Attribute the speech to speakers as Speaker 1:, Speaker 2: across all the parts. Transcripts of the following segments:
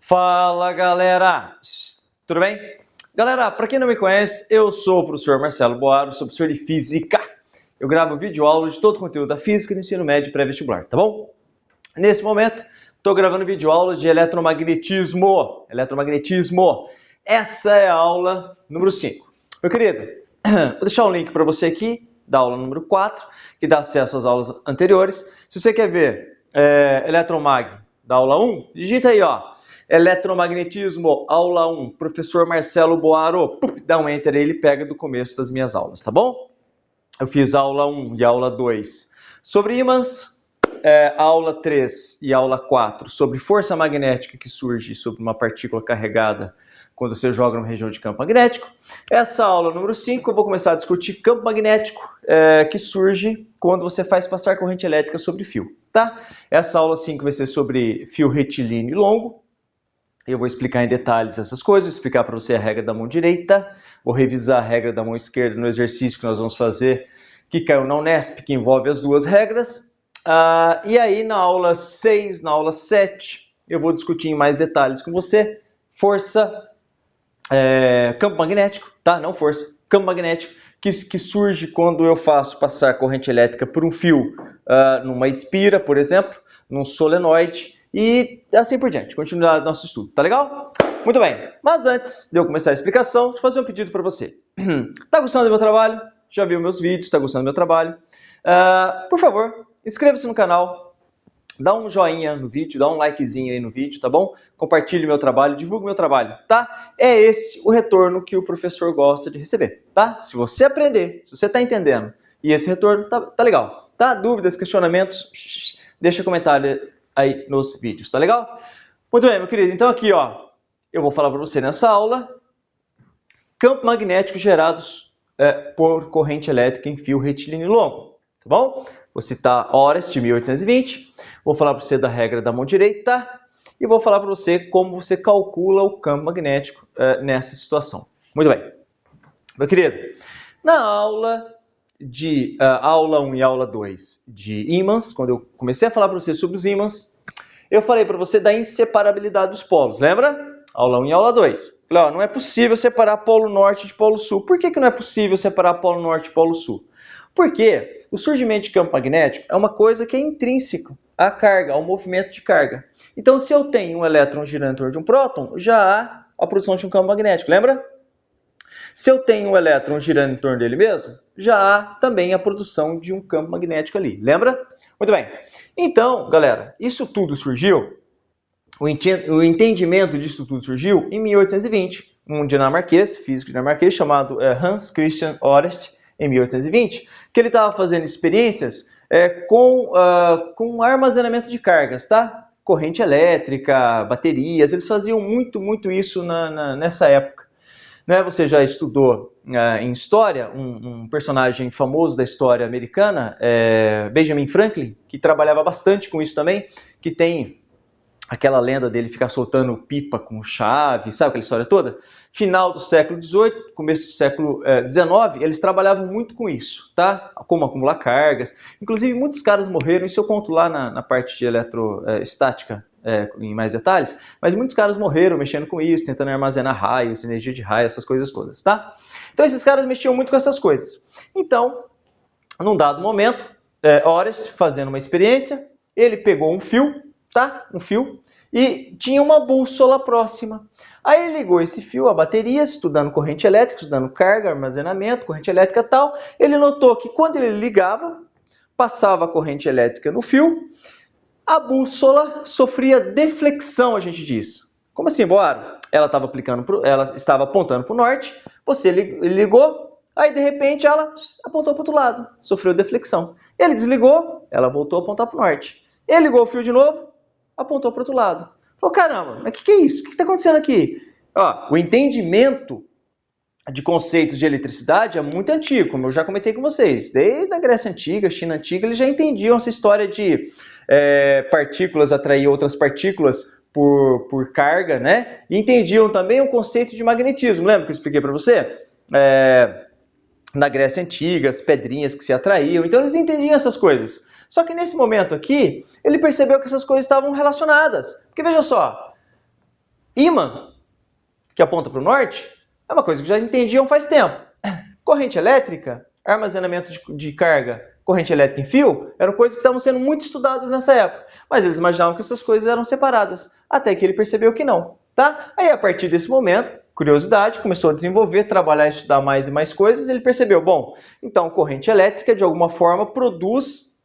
Speaker 1: Fala, galera! Tudo bem? Galera, para quem não me conhece, eu sou o professor Marcelo Boaro, sou professor de Física. Eu gravo videoaulas de todo o conteúdo da Física do ensino médio pré-vestibular, tá bom? Nesse momento, estou gravando videoaulas de eletromagnetismo. Essa é a aula número 5. Meu querido, vou deixar um link para você aqui, da aula número 4, que dá acesso às aulas anteriores. Se você quer ver eletromag da aula 1, digita aí, ó. Eletromagnetismo, aula 1, professor Marcelo Boaro. Dá um enter aí, ele pega do começo das minhas aulas, tá bom? Eu fiz aula 1 e aula 2 sobre ímãs, aula 3 e aula 4 sobre força magnética que surge sobre uma partícula carregada quando você joga numa região de campo magnético. Essa aula número 5 eu vou começar a discutir campo magnético que surge quando você faz passar corrente elétrica sobre fio, tá? Essa aula 5 vai ser sobre fio retilíneo longo. Eu vou explicar em detalhes essas coisas, vou explicar para você a regra da mão direita, vou revisar a regra da mão esquerda no exercício que nós vamos fazer, que caiu na Unesp, que envolve as duas regras. E aí na aula 6, na aula 7, eu vou discutir em mais detalhes com você força, campo magnético, tá? Não força, campo magnético, que surge quando eu faço passar corrente elétrica por um fio numa espira, por exemplo, num solenoide, e assim por diante, continuar nosso estudo, tá legal? Muito bem, mas antes de eu começar a explicação, deixa eu fazer um pedido para você. Tá gostando do meu trabalho? Já viu meus vídeos? Tá gostando do meu trabalho? Por favor, inscreva-se no canal, dá um joinha no vídeo, dá um likezinho aí no vídeo, tá bom? Compartilhe meu trabalho, divulgue meu trabalho, tá? É esse o retorno que o professor gosta de receber, tá? Se você aprender, se você tá entendendo, e esse retorno tá legal, tá? Dúvidas, questionamentos, deixa comentário aí nos vídeos, tá legal? Muito bem, meu querido, então aqui, ó, eu vou falar para você nessa aula, campo magnético gerados por corrente elétrica em fio retilíneo longo, tá bom? Vou citar Orest, 1820, vou falar para você da regra da mão direita e vou falar para você como você calcula o campo magnético nessa situação. Muito bem, meu querido, na aula de aula 1 e aula 2 de ímãs, quando eu comecei a falar para você sobre os ímãs, eu falei para você da inseparabilidade dos polos, lembra? Aula 1 e aula 2. Falei, ó, não é possível separar polo norte de polo sul. Por que não é possível separar polo norte de polo sul? Porque o surgimento de campo magnético é uma coisa que é intrínseco à carga, ao movimento de carga. Então, se eu tenho um elétron girando em torno de um próton, já há a produção de um campo magnético, lembra? Se eu tenho um elétron girando em torno dele mesmo, já há também a produção de um campo magnético ali, lembra? Muito bem. Então, galera, isso tudo surgiu, o entendimento disso tudo surgiu em 1820, um dinamarquês, físico dinamarquês, chamado Hans Christian Orest, em 1820, que ele estava fazendo experiências com armazenamento de cargas, tá? Corrente elétrica, baterias, eles faziam muito isso nessa época. Né, você já estudou em história um personagem famoso da história americana, Benjamin Franklin, que trabalhava bastante com isso também, que tem aquela lenda dele ficar soltando pipa com chave, sabe aquela história toda? Final do século XVIII, começo do século XIX, eles trabalhavam muito com isso, tá? Como acumular cargas. Inclusive, muitos caras morreram, isso eu conto lá na parte de eletroestática, em mais detalhes, mas muitos caras morreram mexendo com isso, tentando armazenar raios, energia de raio, essas coisas todas, tá? Então, esses caras mexiam muito com essas coisas. Então, num dado momento, Orest, fazendo uma experiência, ele pegou um fio, tá? Um fio, e tinha uma bússola próxima. Aí ele ligou esse fio à bateria, estudando corrente elétrica, estudando carga, armazenamento, corrente elétrica e tal. Ele notou que quando ele ligava, passava a corrente elétrica no fio, a bússola sofria deflexão, a gente diz. Como assim, Boaro? Ela estava apontando para o norte, você ligou, aí de repente ela apontou para o outro lado, sofreu deflexão. Ele desligou, ela voltou a apontar para o norte. Ele ligou o fio de novo, apontou para o outro lado. Falou, caramba, mas o que é isso? O que está acontecendo aqui? Ó, o entendimento de conceitos de eletricidade é muito antigo, como eu já comentei com vocês. Desde a Grécia Antiga, China Antiga, eles já entendiam essa história de partículas atrair outras partículas por carga, né? E entendiam também o conceito de magnetismo. Lembra que eu expliquei para você? Na Grécia Antiga, as pedrinhas que se atraíam. Então, eles entendiam essas coisas. Só que nesse momento aqui, ele percebeu que essas coisas estavam relacionadas. Porque veja só, Ímã, que aponta para o norte, é uma coisa que já entendiam faz tempo. Corrente elétrica, armazenamento de carga, corrente elétrica em fio, eram coisas que estavam sendo muito estudadas nessa época. Mas eles imaginavam que essas coisas eram separadas, até que ele percebeu que não. Tá? Aí, a partir desse momento, curiosidade, começou a desenvolver, trabalhar, estudar mais e mais coisas, e ele percebeu, bom, então corrente elétrica, de alguma forma, produz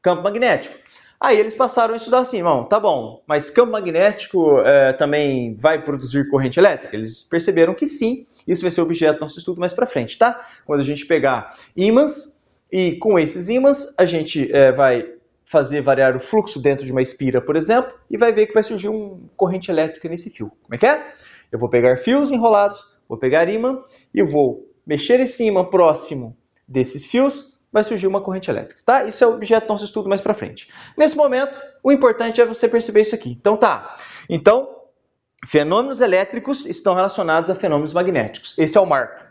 Speaker 1: campo magnético. Aí eles passaram a estudar assim, irmão, tá bom, mas campo magnético também vai produzir corrente elétrica? Eles perceberam que sim, isso vai ser objeto do nosso estudo mais para frente, tá? Quando a gente pegar ímãs, e com esses ímãs a gente vai fazer variar o fluxo dentro de uma espira, por exemplo, e vai ver que vai surgir uma corrente elétrica nesse fio. Como é que é? Eu vou pegar fios enrolados, vou pegar ímã e eu vou mexer esse ímã próximo desses fios, vai surgir uma corrente elétrica, tá? Isso é o objeto do nosso estudo mais para frente. Nesse momento, o importante é você perceber isso aqui. Então, tá. Então, fenômenos elétricos estão relacionados a fenômenos magnéticos. Esse é o marco.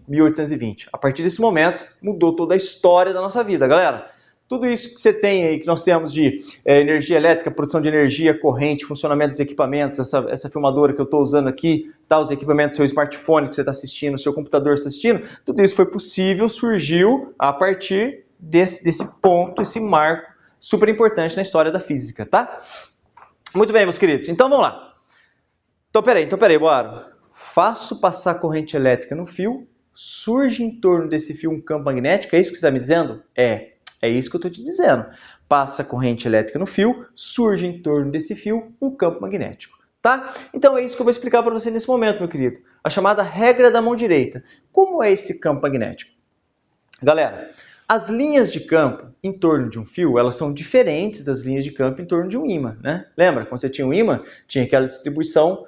Speaker 1: 1820. A partir desse momento, mudou toda a história da nossa vida, galera. Tudo isso que você tem aí, que nós temos de energia elétrica, produção de energia, corrente, funcionamento dos equipamentos, essa filmadora que eu estou usando aqui, tá, os equipamentos do seu smartphone que você está assistindo, o seu computador que você está assistindo, tudo isso foi possível, surgiu a partir desse ponto, esse marco super importante na história da física, tá? Muito bem, meus queridos. Então, vamos lá. Então, peraí, bora. Faço passar corrente elétrica no fio, surge em torno desse fio um campo magnético, é isso que você está me dizendo? É isso que eu estou te dizendo. Passa corrente elétrica no fio, surge em torno desse fio um campo magnético. Tá? Então é isso que eu vou explicar para você nesse momento, meu querido. A chamada regra da mão direita. Como é esse campo magnético? Galera, as linhas de campo em torno de um fio, elas são diferentes das linhas de campo em torno de um ímã, né? Lembra? Quando você tinha um ímã, tinha aquela distribuição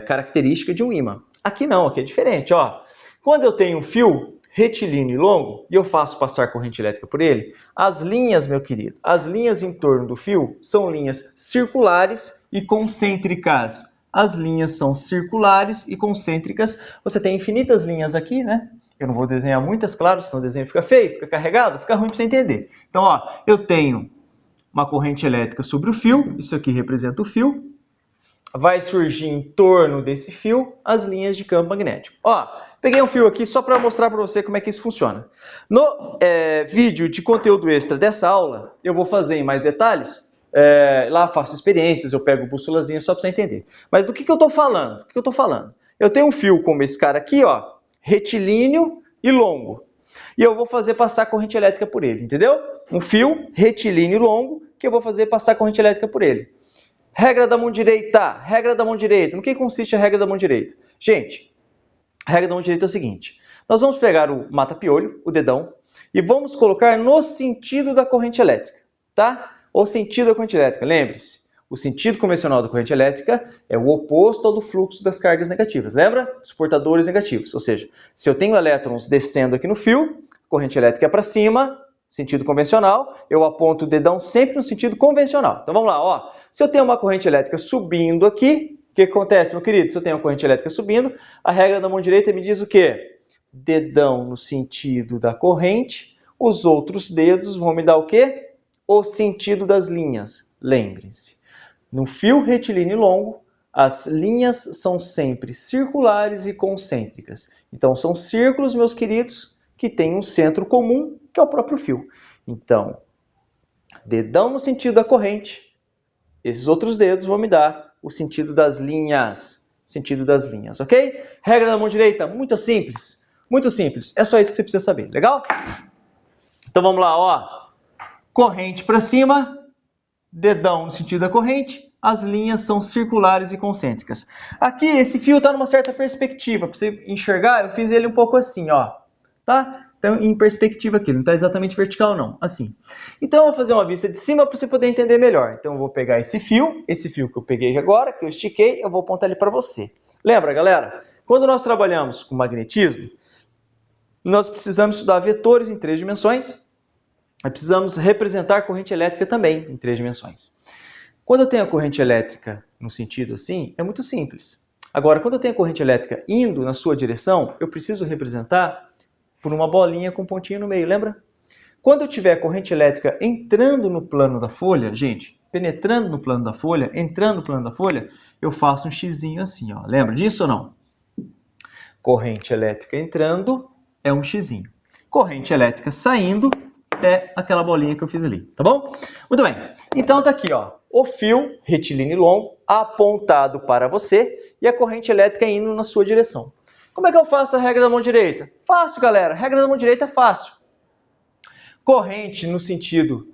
Speaker 1: característica de um ímã. Aqui não, aqui é diferente. Ó. Quando eu tenho um fio retilíneo e longo, e eu faço passar corrente elétrica por ele, as linhas, meu querido, as linhas em torno do fio são linhas circulares e concêntricas. As linhas são circulares e concêntricas. Você tem infinitas linhas aqui, né? Eu não vou desenhar muitas, claro, senão o desenho fica feio, fica carregado, fica ruim para você entender. Então, ó, eu tenho uma corrente elétrica sobre o fio, isso aqui representa o fio, vai surgir em torno desse fio as linhas de campo magnético. Ó, peguei um fio aqui só para mostrar para você como é que isso funciona. No vídeo de conteúdo extra dessa aula, eu vou fazer em mais detalhes. Lá faço experiências, eu pego bússolazinha só para você entender. Mas do que eu estou falando? Do que eu estou falando? Eu tenho um fio como esse cara aqui, ó, retilíneo e longo. E eu vou fazer passar corrente elétrica por ele, entendeu? Um fio retilíneo e longo que eu vou fazer passar corrente elétrica por ele. Regra da mão direita, regra da mão direita. No que consiste a regra da mão direita? Gente, a regra da mão direita é o seguinte. Nós vamos pegar o mata-piolho, o dedão, e vamos colocar no sentido da corrente elétrica, tá? O sentido da corrente elétrica, lembre-se. O sentido convencional da corrente elétrica é o oposto ao do fluxo das cargas negativas. Lembra? Suportadores negativos. Ou seja, se eu tenho elétrons descendo aqui no fio, corrente elétrica é para cima, sentido convencional, eu aponto o dedão sempre no sentido convencional. Então vamos lá, ó. Se eu tenho uma corrente elétrica subindo aqui, o que acontece, meu querido? Se eu tenho uma corrente elétrica subindo, a regra da mão direita me diz o quê? Dedão no sentido da corrente, os outros dedos vão me dar o quê? O sentido das linhas. Lembrem-se, no fio retilíneo longo, as linhas são sempre circulares e concêntricas. Então são círculos, meus queridos, que têm um centro comum, que é o próprio fio. Então, dedão no sentido da corrente, esses outros dedos vão me dar o sentido das linhas. Sentido das linhas, ok? Regra da mão direita, muito simples. Muito simples. É só isso que você precisa saber, legal? Então vamos lá, ó. Corrente para cima, dedão no sentido da corrente, as linhas são circulares e concêntricas. Aqui, esse fio está numa certa perspectiva. Para você enxergar, eu fiz ele um pouco assim, ó. Tá? Então, em perspectiva aqui, não está exatamente vertical não, assim. Então, eu vou fazer uma vista de cima para você poder entender melhor. Então, eu vou pegar esse fio que eu peguei agora, que eu estiquei, eu vou apontar ele para você. Lembra, galera? Quando nós trabalhamos com magnetismo, nós precisamos estudar vetores em 3 dimensões, e precisamos representar corrente elétrica também em 3 dimensões. Quando eu tenho a corrente elétrica no sentido assim, é muito simples. Agora, quando eu tenho a corrente elétrica indo na sua direção, eu preciso representar por uma bolinha com um pontinho no meio, lembra? Quando eu tiver a corrente elétrica entrando no plano da folha, gente, penetrando no plano da folha, entrando no plano da folha, eu faço um xizinho assim, ó. Lembra disso ou não? Corrente elétrica entrando é um xizinho. Corrente elétrica saindo é aquela bolinha que eu fiz ali, tá bom? Muito bem. Então tá aqui, ó, o fio retilíneo longo apontado para você e a corrente elétrica indo na sua direção. Como é que eu faço a regra da mão direita? Fácil, galera. A regra da mão direita é fácil. Corrente no sentido,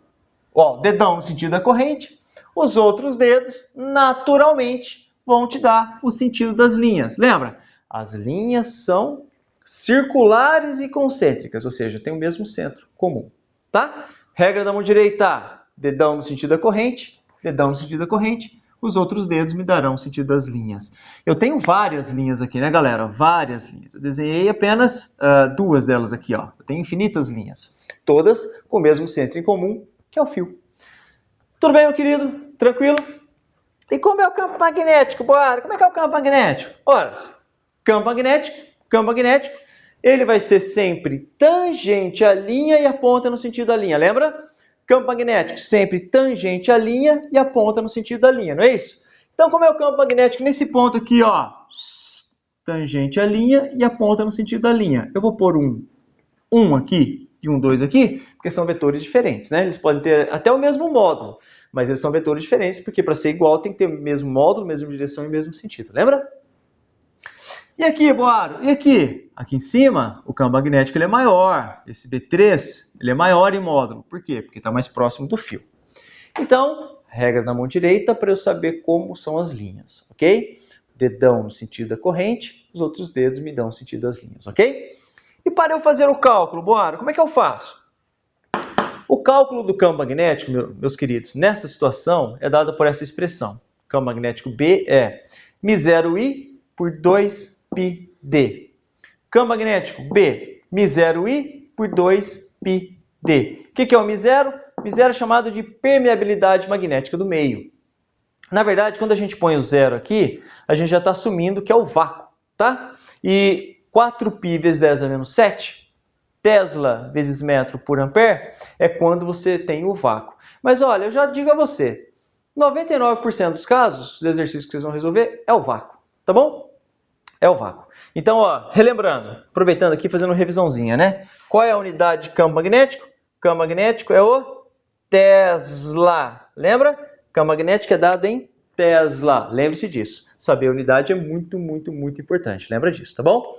Speaker 1: ó, dedão no sentido da corrente, os outros dedos naturalmente vão te dar o sentido das linhas. Lembra? As linhas são circulares e concêntricas, ou seja, tem o mesmo centro comum, tá? Regra da mão direita, dedão no sentido da corrente, dedão no sentido da corrente, os outros dedos me darão o sentido das linhas. Eu tenho várias linhas aqui, né, galera? Várias linhas. Eu desenhei apenas duas delas aqui, ó. Eu tenho infinitas linhas, todas com o mesmo centro em comum, que é o fio. Tudo bem, meu querido? Tranquilo? E como é o campo magnético, Boara? Como é que é o campo magnético? Ora, campo magnético, ele vai ser sempre tangente à linha e aponta no sentido da linha, lembra? Campo magnético sempre tangente à linha e aponta no sentido da linha, não é isso? Então, como é o campo magnético nesse ponto aqui, ó, tangente à linha e aponta no sentido da linha. Eu vou pôr um aqui e um 2 aqui, porque são vetores diferentes, né? Eles podem ter até o mesmo módulo, mas eles são vetores diferentes, porque para ser igual tem que ter o mesmo módulo, mesma direção e mesmo sentido, lembra? E aqui, Boaro? E aqui? Aqui em cima, o campo magnético ele é maior. Esse B3 ele é maior em módulo. Por quê? Porque está mais próximo do fio. Então, regra da mão direita para eu saber como são as linhas, ok? Dedão no sentido da corrente, os outros dedos me dão o sentido das linhas, ok? E para eu fazer o cálculo, Boaro, como é que eu faço? O cálculo do campo magnético, meus queridos, nessa situação é dado por essa expressão. O campo magnético B é μ0I por 2πd. Campo magnético B, μ0I por 2πd. O que é o μ0? μ0 é chamado de permeabilidade magnética do meio. Na verdade, quando a gente põe o zero aqui, a gente já está assumindo que é o vácuo, tá? E 4π vezes 10 a menos 7, Tesla vezes metro por ampere, é quando você tem o vácuo. Mas olha, eu já digo a você, 99% dos casos, do exercício que vocês vão resolver, é o vácuo, tá bom? É o vácuo. Então, ó, relembrando, aproveitando aqui, fazendo uma revisãozinha, né? Qual é a unidade de campo magnético? Campo magnético é o Tesla. Lembra? Campo magnético é dado em Tesla. Lembre-se disso. Saber a unidade é muito, muito, muito importante. Lembra disso, tá bom?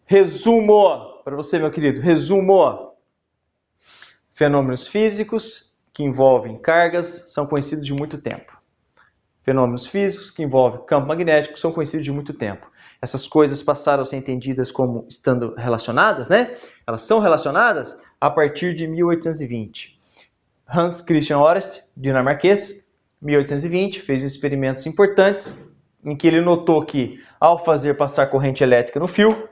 Speaker 1: Resumo para você, meu querido. Resumo. Fenômenos físicos que envolvem cargas são conhecidos de muito tempo. Fenômenos físicos que envolvem campo magnético são conhecidos de muito tempo. Essas coisas passaram a ser entendidas como estando relacionadas, né? Elas são relacionadas a partir de 1820. Hans Christian Oersted, dinamarquês, 1820, fez experimentos importantes em que ele notou que, ao fazer passar corrente elétrica no fio,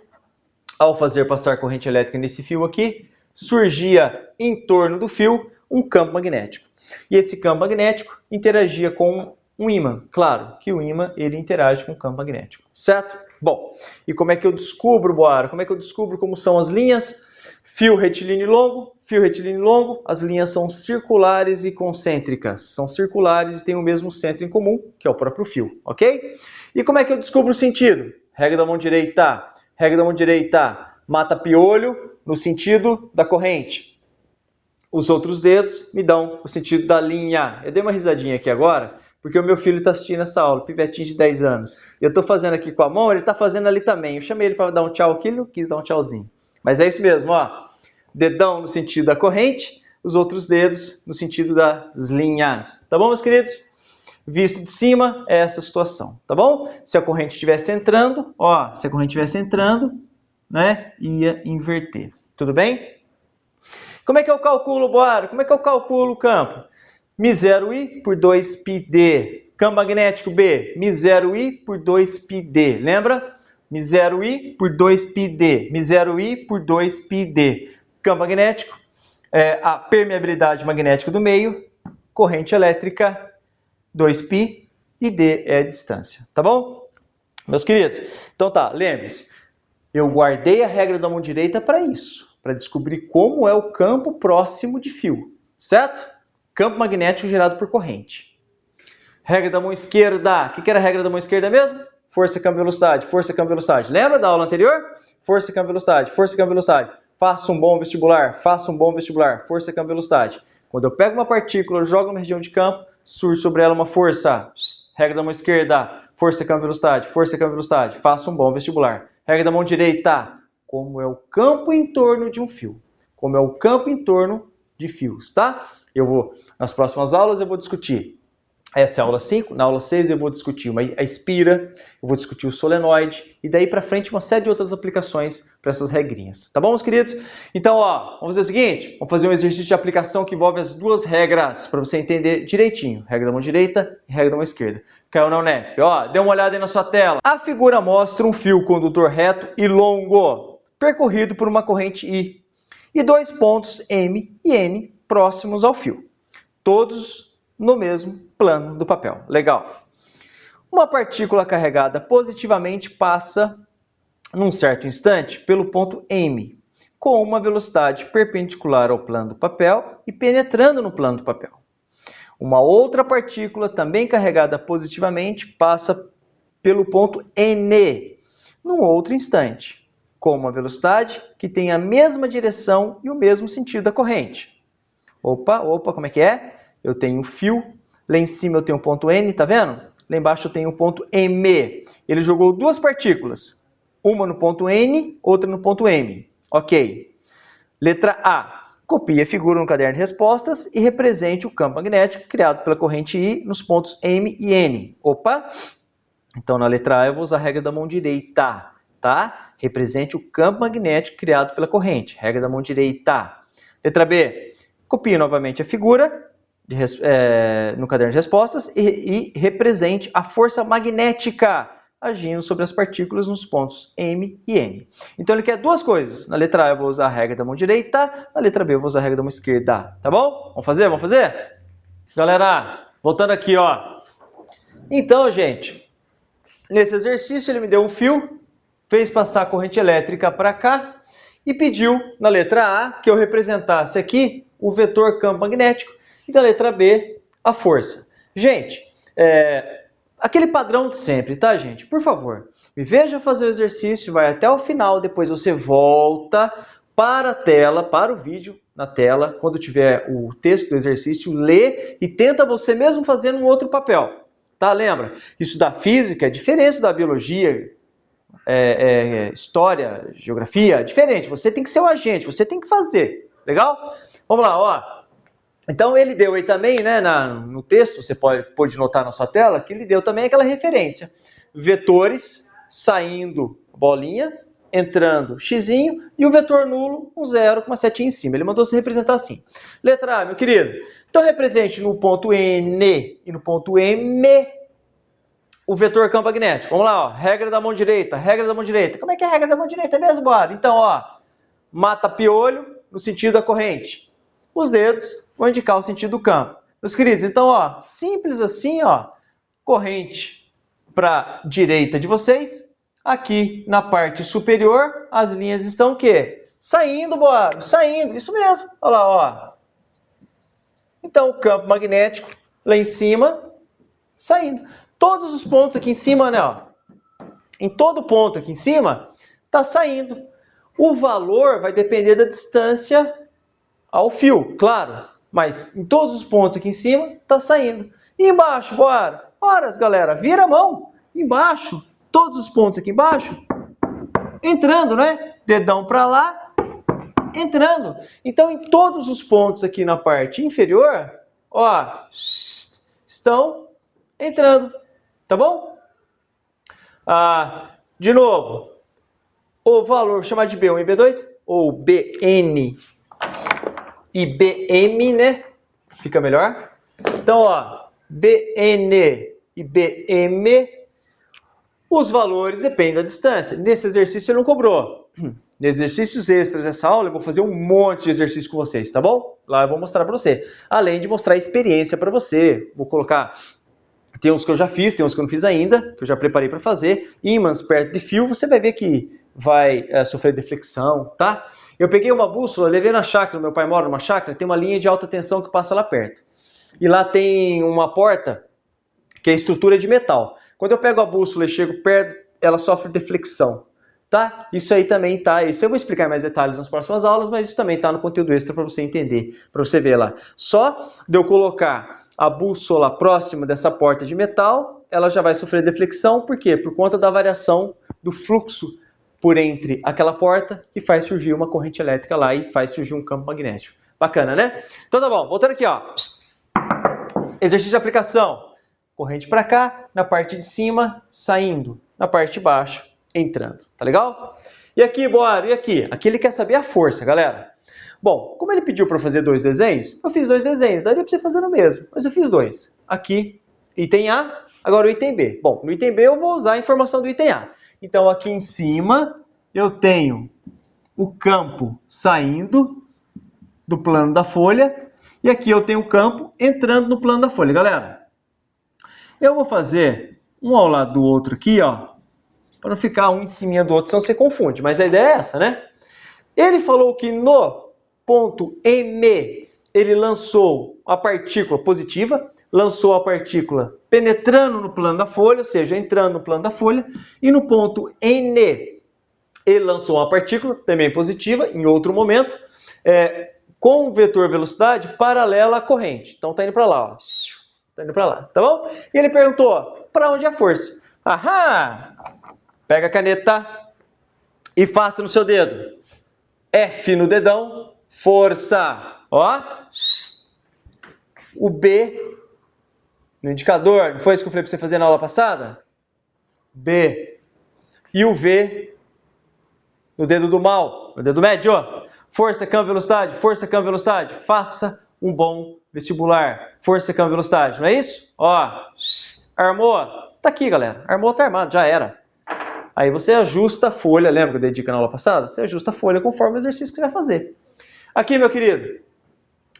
Speaker 1: ao fazer passar corrente elétrica nesse fio aqui, surgia em torno do fio um campo magnético. E esse campo magnético interagia com um ímã. Claro que o ímã ele interage com o campo magnético, certo? Bom, e como é que eu descubro, Boara? Como é que eu descubro como são as linhas? Fio retilíneo longo, as linhas são circulares e concêntricas. São circulares e têm o mesmo centro em comum, que é o próprio fio, ok? E como é que eu descubro o sentido? Regra da mão direita. Regra da mão direita, mata piolho no sentido da corrente. Os outros dedos me dão o sentido da linha. Eu dei uma risadinha aqui agora, porque o meu filho está assistindo essa aula, pivetinho de 10 anos. Eu estou fazendo aqui com a mão, ele está fazendo ali também. Eu chamei ele para dar um tchau aqui, ele não quis dar um tchauzinho. Mas é isso mesmo, ó. Dedão no sentido da corrente, os outros dedos no sentido das linhas. Tá bom, meus queridos? Visto de cima, é essa situação, tá bom? Se a corrente estivesse entrando, ó, se a corrente estivesse entrando, né, ia inverter. Tudo bem? Como é que eu calculo, Boara? Como é que eu calculo o campo? μ0I por 2πd. Campo magnético B, μ0I por 2πd. Lembra? μ0I por 2πd. μ0I por 2πd. Campo magnético, a permeabilidade magnética do meio, corrente elétrica, 2π e d é a distância. Tá bom? Meus queridos? Então tá, lembre-se. Eu guardei a regra da mão direita para isso. Para descobrir como é o campo próximo de fio. Certo? campo magnético gerado por corrente. Regra da mão esquerda. O que era a regra da mão esquerda mesmo? Força, câmbio, velocidade. Força, câmbio, velocidade. Lembra da aula anterior? Força, câmbio, velocidade. Força, câmbio, velocidade. Faça um bom vestibular. Faça um bom vestibular. Força, câmbio, velocidade. Quando eu pego uma partícula, jogo numa região de campo, surge sobre ela uma força. Regra da mão esquerda. Força, câmbio, velocidade. Força, câmbio, velocidade. Faça um bom vestibular. Regra da mão direita. Como é o campo em torno de um fio. Como é o campo em torno de fios, tá? Nas próximas aulas eu vou discutir. Essa é a aula 5, na aula 6 eu vou discutir a espira, eu vou discutir o solenoide e daí para frente uma série de outras aplicações para essas regrinhas. Tá bom, meus queridos? Então, ó, vamos fazer o seguinte, vamos fazer um exercício de aplicação que envolve as duas regras para você entender direitinho. Regra da mão direita e regra da mão esquerda. Caiu na Unesp. Ó, dê uma olhada aí na sua tela. A figura mostra um fio condutor reto e longo, percorrido por uma corrente I e dois pontos M e N próximos ao fio, todos no mesmo plano do papel. Legal. Uma partícula carregada positivamente passa, num certo instante, pelo ponto M, com uma velocidade perpendicular ao plano do papel e penetrando no plano do papel. Uma outra partícula, também carregada positivamente, passa pelo ponto N, num outro instante, com uma velocidade que tem a mesma direção e o mesmo sentido da corrente. Opa, como é que é? Eu tenho um fio, lá em cima eu tenho um ponto N, tá vendo? Lá embaixo eu tenho um ponto M. Ele jogou duas partículas, uma no ponto N, outra no ponto M. Ok. Letra A. Copie a figura no caderno de respostas e represente o campo magnético criado pela corrente I nos pontos M e N. Opa! Então, na letra A eu vou usar a regra da mão direita, tá? Represente o campo magnético criado pela corrente. Regra da mão direita. Letra B. Copie novamente a figura no caderno de respostas e represente a força magnética agindo sobre as partículas nos pontos M e N. Então ele quer duas coisas. Na letra A eu vou usar a regra da mão direita, na letra B eu vou usar a regra da mão esquerda. Tá bom? Vamos fazer? Vamos fazer? Galera, voltando aqui, ó. Então, gente, nesse exercício ele me deu um fio, fez passar a corrente elétrica para cá e pediu, na letra A, que eu representasse aqui o vetor campo magnético e da letra B, a força. Gente, aquele padrão de sempre, tá, gente? Por favor, me veja fazer o exercício, vai até o final, depois você volta para a tela, para o vídeo na tela, quando tiver o texto do exercício, lê e tenta você mesmo fazer num outro papel, tá? Lembra? Isso da física é diferente da biologia, história, geografia, é diferente. Você tem que ser o agente, você tem que fazer, legal? Vamos lá, ó. Então ele deu aí também, né, no texto, você pode notar na sua tela, que ele deu também aquela referência. Vetores saindo bolinha, entrando xzinho, e o vetor nulo, um zero com uma setinha em cima. Ele mandou se representar assim. Letra A, meu querido. Então represente no ponto N e no ponto M o vetor campo magnético. Vamos lá, ó. Regra da mão direita, regra da mão direita. Como é que é a regra da mão direita mesmo, bora? Então, ó, mata piolho no sentido da corrente. Os dedos vão indicar o sentido do campo. Meus queridos, então, ó, simples assim, ó, corrente para a direita de vocês. Aqui na parte superior, as linhas estão o quê? Saindo, bora, saindo, isso mesmo. Olha lá, ó. Então, o campo magnético lá em cima, saindo. Todos os pontos aqui em cima, né, ó. Em todo ponto aqui em cima, tá saindo. O valor vai depender da distância ao fio, claro. Mas em todos os pontos aqui em cima, tá saindo. E embaixo, bora. Horas, galera, vira a mão. Embaixo, todos os pontos aqui embaixo, entrando, né? Dedão para lá, entrando. Então, em todos os pontos aqui na parte inferior, ó, estão entrando. Tá bom? De novo, o valor, vou chamar de B1 e B2, ou BN e BM, né? Fica melhor. Então, ó, BN e BM, os valores dependem da distância. Nesse exercício ele não cobrou. Nos exercícios extras dessa aula, eu vou fazer um monte de exercício com vocês, tá bom? Lá eu vou mostrar para você. Além de mostrar a experiência para você. Vou colocar... Tem uns que eu já fiz, tem uns que eu não fiz ainda, que eu já preparei para fazer. Ímãs perto de fio, você vai ver que vai sofrer deflexão, tá? Eu peguei uma bússola, levei na chácara, meu pai mora numa chácara, tem uma linha de alta tensão que passa lá perto. e lá tem uma porta que é estrutura de metal. Quando eu pego a bússola e chego perto, ela sofre deflexão. Tá? Isso aí também tá. Isso eu vou explicar mais detalhes nas próximas aulas, mas isso também está no conteúdo extra para você entender, para você ver lá. Só de eu colocar a bússola próxima dessa porta de metal, ela já vai sofrer deflexão. Por quê? Por conta da variação do fluxo por entre aquela porta que faz surgir uma corrente elétrica lá e faz surgir um campo magnético. Bacana, né? Então tá bom, voltando aqui, ó. Exercício de aplicação. Corrente para cá, na parte de cima, saindo, na parte de baixo, entrando. Tá legal? E aqui, Boaro, e aqui? Aqui ele quer saber a força, galera. Bom, como ele pediu para eu fazer 2 desenhos, eu fiz 2 desenhos. Daria para você fazer no mesmo, mas eu fiz 2. Aqui, item A, agora o item B. Bom, no item B eu vou usar a informação do item A. Então, aqui em cima, eu tenho o campo saindo do plano da folha. E aqui eu tenho o campo entrando no plano da folha, galera. Eu vou fazer um ao lado do outro aqui, ó, para não ficar um em cima do outro, senão você confunde. Mas a ideia é essa, né? Ele falou que no ponto M, ele lançou a partícula positiva, lançou a partícula penetrando no plano da folha, ou seja, entrando no plano da folha, e no ponto N, ele lançou uma partícula, também positiva, em outro momento, com um vetor velocidade paralela à corrente. Então tá indo para lá, ó. Tá indo para lá, tá bom? E ele perguntou, para onde é a força? Aham! Pega a caneta e faça no seu dedo. F no dedão, força. Ó. O B no indicador, não foi isso que eu falei para você fazer na aula passada? B. E o V no dedo do mal, no dedo médio. Força, câmbio, velocidade, força, câmbio, velocidade. Faça um bom vestibular. Força, câmbio, velocidade, não é isso? Ó. Armou. Tá aqui, galera. Armou, tá armado, já era. Aí você ajusta a folha, lembra que eu dei dica na aula passada? Você ajusta a folha conforme o exercício que você vai fazer. Aqui, meu querido,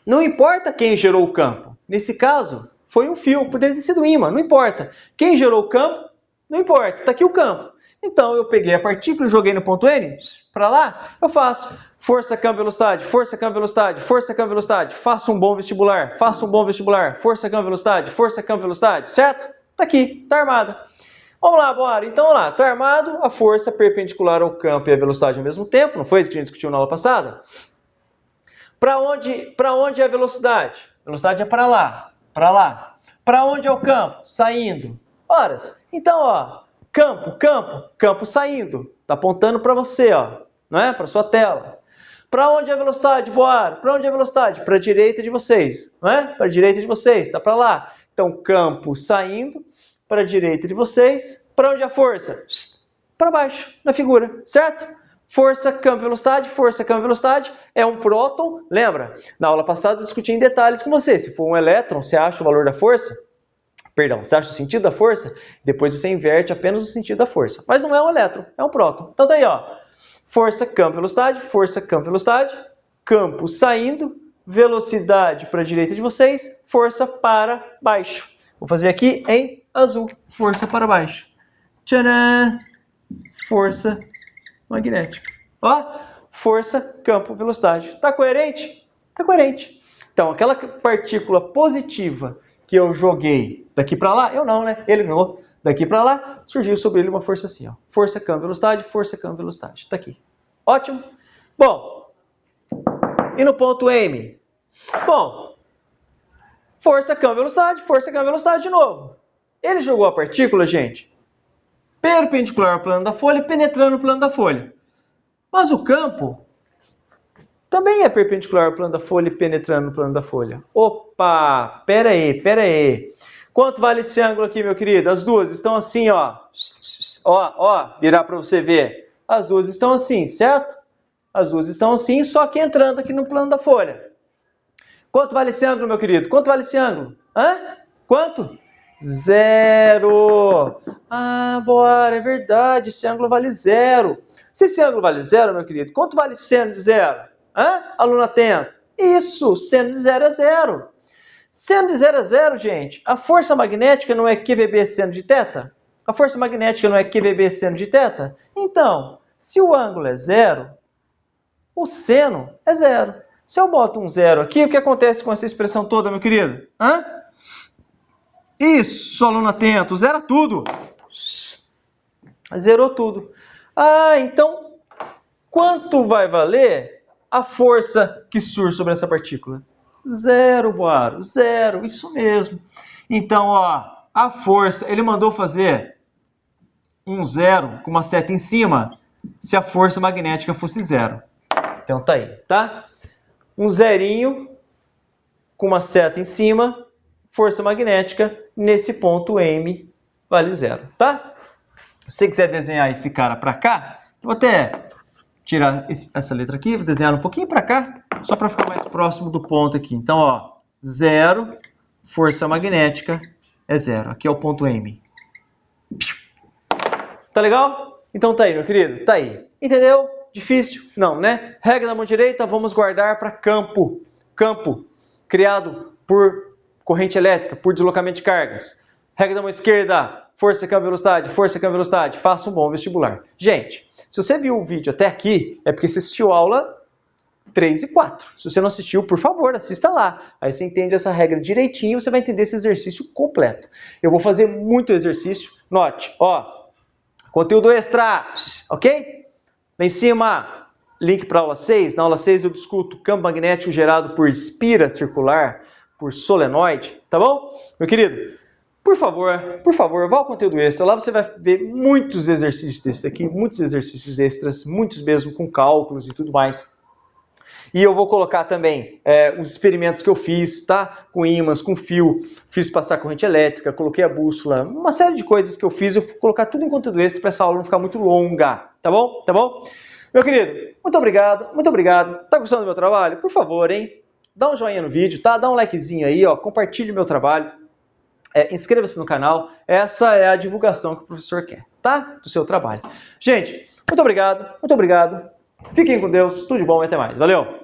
Speaker 1: não importa quem gerou o campo. Nesse caso, foi um fio, poderia ter sido um ímã, não importa. Quem gerou o campo, não importa, está aqui o campo. Então, eu peguei a partícula e joguei no ponto N, para lá, eu faço força, câmbio, velocidade, força, câmbio, velocidade, força, câmbio, velocidade, faça um bom vestibular, faça um bom vestibular, força, câmbio, velocidade, força, câmbio, velocidade, certo? Está aqui, está armada. Vamos lá, bora. Então, lá, está armado, a força perpendicular ao campo e a velocidade ao mesmo tempo, não foi isso que a gente discutiu na aula passada? Para onde é a velocidade? A velocidade é para lá, para lá. Para onde é o campo? Saindo. Horas. Então, ó, campo saindo. Está apontando para você, ó, não é? Para sua tela. Para onde é a velocidade, Boaro? Para onde é a velocidade? Para a direita de vocês, não é? Para a direita de vocês, está para lá. Então, campo saindo. Para a direita de vocês. Para onde é a força? Para baixo, na figura, certo? Força, câmbio, velocidade, força, câmbio, velocidade. É um próton, lembra? Na aula passada eu discuti em detalhes com você. Se for um elétron, você acha o valor da força? Perdão, você acha o sentido da força? Depois você inverte apenas o sentido da força. Mas não é um elétron, é um próton. Então tá aí, ó. Força, câmbio, velocidade, força, câmbio, velocidade. Campo saindo, velocidade para a direita de vocês, força para baixo. Vou fazer aqui em azul, força para baixo. Tcharam! Força magnética. Ó, força, campo, velocidade. Tá coerente? Tá coerente. Então, aquela partícula positiva que eu joguei daqui para lá, eu não, né? Ele ganhou. Daqui para lá, surgiu sobre ele uma força assim, ó. Força, câmbio, velocidade, força, câmbio, velocidade. Tá aqui. Ótimo. Bom, e no ponto M? Bom, força, câmbio, velocidade de novo. Ele jogou a partícula, gente, perpendicular ao plano da folha, penetrando no plano da folha. Mas o campo também é perpendicular ao plano da folha e penetrando no plano da folha. Opa, pera aí. Quanto vale esse ângulo aqui, meu querido? As duas estão assim, ó. Ó, virar para você ver. As duas estão assim, certo? As duas estão assim, só que entrando aqui no plano da folha. Quanto vale esse ângulo, meu querido? Quanto vale esse ângulo? Hã? Quanto? 0. Ah, bora, é verdade, esse ângulo vale 0. Se esse ângulo vale 0, meu querido, quanto vale seno de 0? Hã? Aluno atento. Isso, seno de 0 é 0. Seno de 0 é 0, gente. A força magnética não é QVB seno de θ? A força magnética não é QVB seno de θ? Então, se o ângulo é 0, o seno é 0. Se eu boto um zero aqui, o que acontece com essa expressão toda, meu querido? Hã? Isso, aluno atento, zera tudo. Zerou tudo. Ah, então, quanto vai valer a força que surge sobre essa partícula? Zero, Boaro, zero, isso mesmo. Então, ó, a força, ele mandou fazer um zero com uma seta em cima, se a força magnética fosse zero. Então tá aí, tá? Um zerinho com uma seta em cima, força magnética, nesse ponto M vale zero, tá? Se você quiser desenhar esse cara para cá, eu vou até tirar essa letra aqui, vou desenhar um pouquinho para cá, só para ficar mais próximo do ponto aqui. Então, ó, zero, força magnética é zero. Aqui é o ponto M. Tá legal? Então tá aí, meu querido, tá aí. Entendeu? Difícil? Não, né? Regra da mão direita, vamos guardar para campo. Campo criado por corrente elétrica, por deslocamento de cargas. Regra da mão esquerda, força, câmbio, velocidade, força, câmbio, velocidade. Faça um bom vestibular. Gente, se você viu o vídeo até aqui, é porque você assistiu a aula 3 e 4. Se você não assistiu, por favor, assista lá. Aí você entende essa regra direitinho, você vai entender esse exercício completo. Eu vou fazer muito exercício. Note, ó, conteúdo extra, ok? Lá em cima, link para a aula 6. Na aula 6 eu discuto campo magnético gerado por espira circular, por solenoide, tá bom? Meu querido, por favor, vá ao conteúdo extra. Lá você vai ver muitos exercícios desses aqui, muitos exercícios extras, muitos mesmo com cálculos e tudo mais. E eu vou colocar também os experimentos que eu fiz, tá? Com ímãs, com fio, fiz passar corrente elétrica, coloquei a bússola, uma série de coisas que eu fiz, eu vou colocar tudo em conteúdo extra para essa aula não ficar muito longa, tá bom? Tá bom? Meu querido, muito obrigado, muito obrigado. Tá gostando do meu trabalho? Por favor, hein? Dá um joinha no vídeo, tá? Dá um likezinho aí, ó, compartilhe o meu trabalho. Inscreva-se no canal, essa é a divulgação que o professor quer, tá? Do seu trabalho. Gente, muito obrigado, fiquem com Deus, tudo de bom e até mais. Valeu!